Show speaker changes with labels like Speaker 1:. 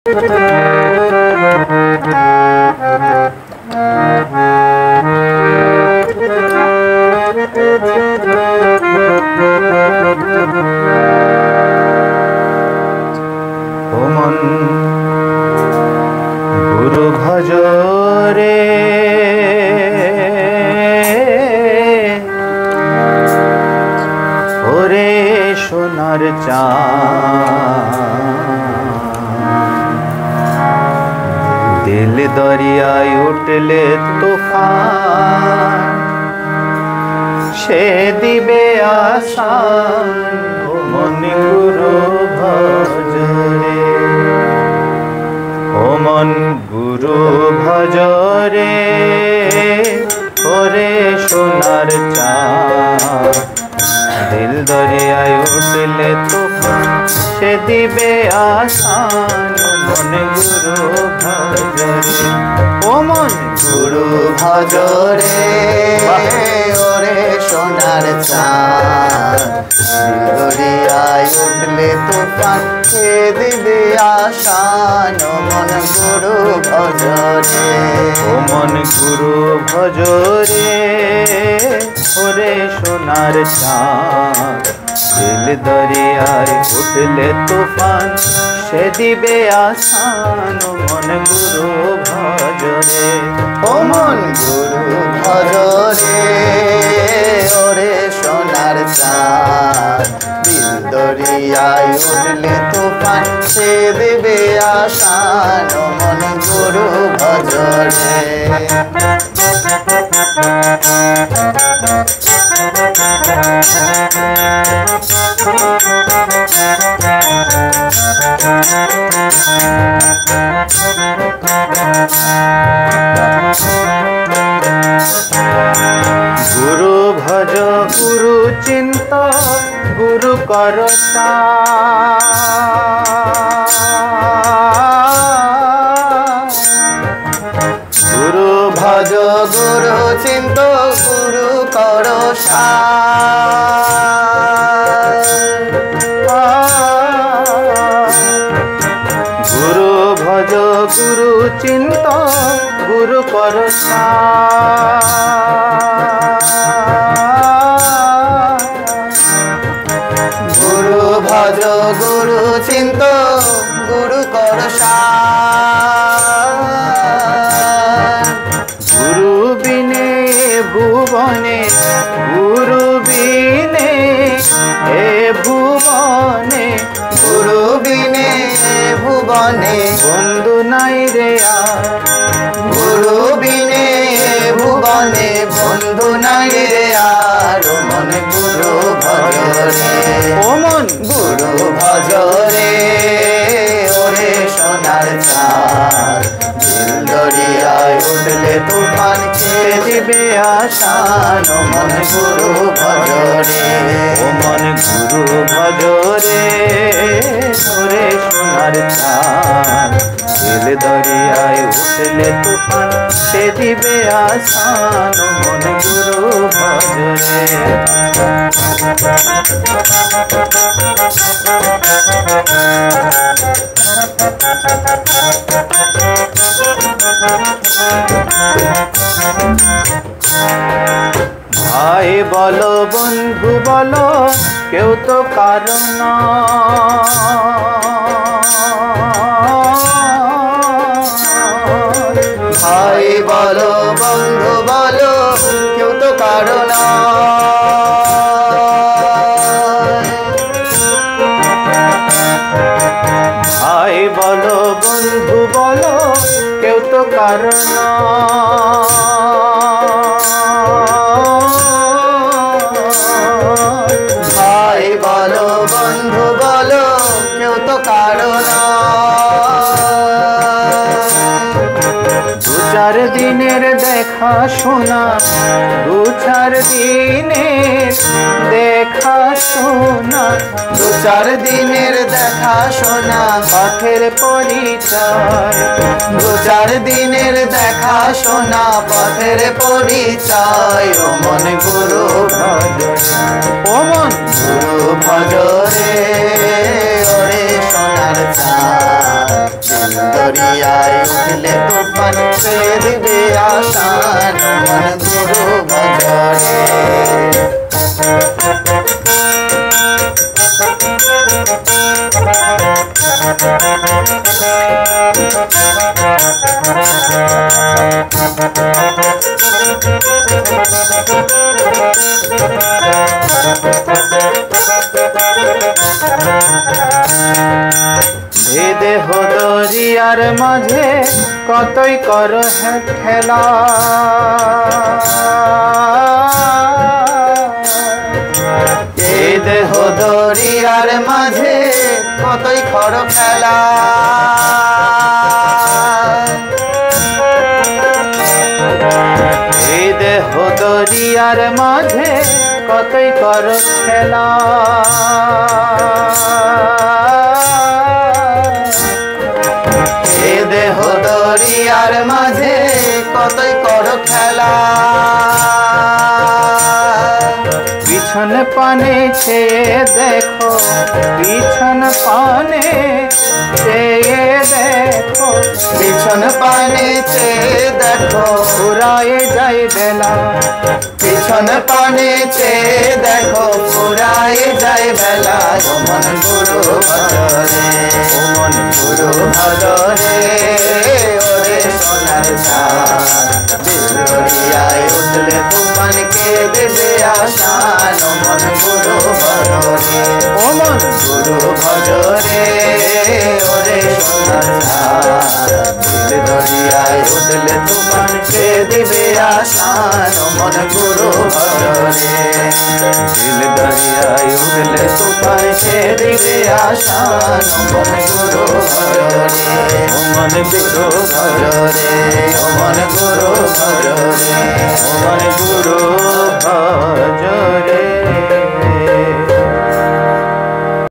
Speaker 1: ওমন গুরু ভজ রে ওরে সোনার চাঁদ দিল দরিয়ায় উঠলে তুফান সে দিবে আসান ওমন গুরু ভজ রে ওমন গুরু ভজ রে ওরে সোনার চাঁদ দিল দরিয়ায় উঠলে তুফান সে দিবে আসান ওমন গুরু ভজ রে ওমন গুরু ভজ রে ওরে সোনার চাঁদ দিল দরিয়ায় উঠলে তুফান সে দিবে আসান ওমন গুরু ভজ রে ওমন গুরু ভজ রে ওরে সোনার চাঁদ দিল দরিয়ায় উঠলে তুফান সে দিবে আসান ওমন গুরু ভজ রে ওমন গুরু ভজ রে ওরে সোনার চাঁদ দিল দরিয়ায় উঠলে তুফান সে দিবে আসান ওমন গুরু ভজ রে গুরু ভজ গুরু চিন্ত গুরু কর গুরু ভজ গুরু চিন্ত গুরু কর গুরু ভজ গুরু চিন্ত গুরু কর গুরু ভজ গুরু চিন্ত গুরু কর গুরু বিনে ভুবনে গুরু বিনে এ ভুবনে গুরু বিনে ভুবনে বন্ধু নাই রে গুরু বিনে ভুবনে বন্ধু নাই রে আর ওমন গুরু ভজ রে ওমন গুরু ভজ রে ওরে সোনার চাঁদ দিল দরিয়ায় উঠলে তুফান সে দিবে আসান ওমন গুরু ভজ রে ওমন গুরু ভজ রে ওরে সোনার চাঁদ দিল দরিয়ায় উঠলে তুফান সে দিবে আসান ওমন গুরু ভজ রে ভাই বলো বন্ধু বলো কেউ তো কারণ ভাই বলো বন্ধু বলো কেউ তো কারণ ভাই বলো বন্ধু বলো কেউ তো কারণ ভাই বলো বন্ধু বলো কেউ তো কারণ দু চার দিনের দেখা শোনা দু চার দিনের দেখা শোনা দু চার দিনের দেখা শোনা পথের পরিচয় দু চার দিনের দেখা শোনা পথের পরিচয় ওমন গুরু ভজ ওমন গুরু ভজ রে ওরে সোনার চাঁদ দরিয়ায় উঠলে তুফান সে দিবে আসান মন গুরু ভজরে দেহ দরিয়ার মাঝে কতই কর খেলা এই দেহ দরিয়ার মাঝে কতই কর খেলা এই দেহ দরিয়ার মাঝে কতই কর খেলা দেহ দরিয়ার মাঝে কতই কর খেলা পিছন পানে চেয়ে দেখো পিছন পানে চেয়ে দেখো পিছন পানে চেয়ে দেখো ফুরায়ে যাই বেলা পিছন পানে চেয়ে দেখো ফুরায়ে যাই বেলা মন গুরু ভজরে মন গুরু ভজরে ওরে সোনার চাঁদ দরিয়ায় উঠলে তুফান কে দেবে আসান মন গুরু ভজরে ও মন গুরু ভজরে ওরে সোনার চাঁদ দরিয়ায় উঠলে তুফান কে দেবে আসান মন গুরু ভজরে দিল দরিয়ায় উঠলে তুফান সে দিবে আসান মন গুরু ভজরে মন গুরু ভজরে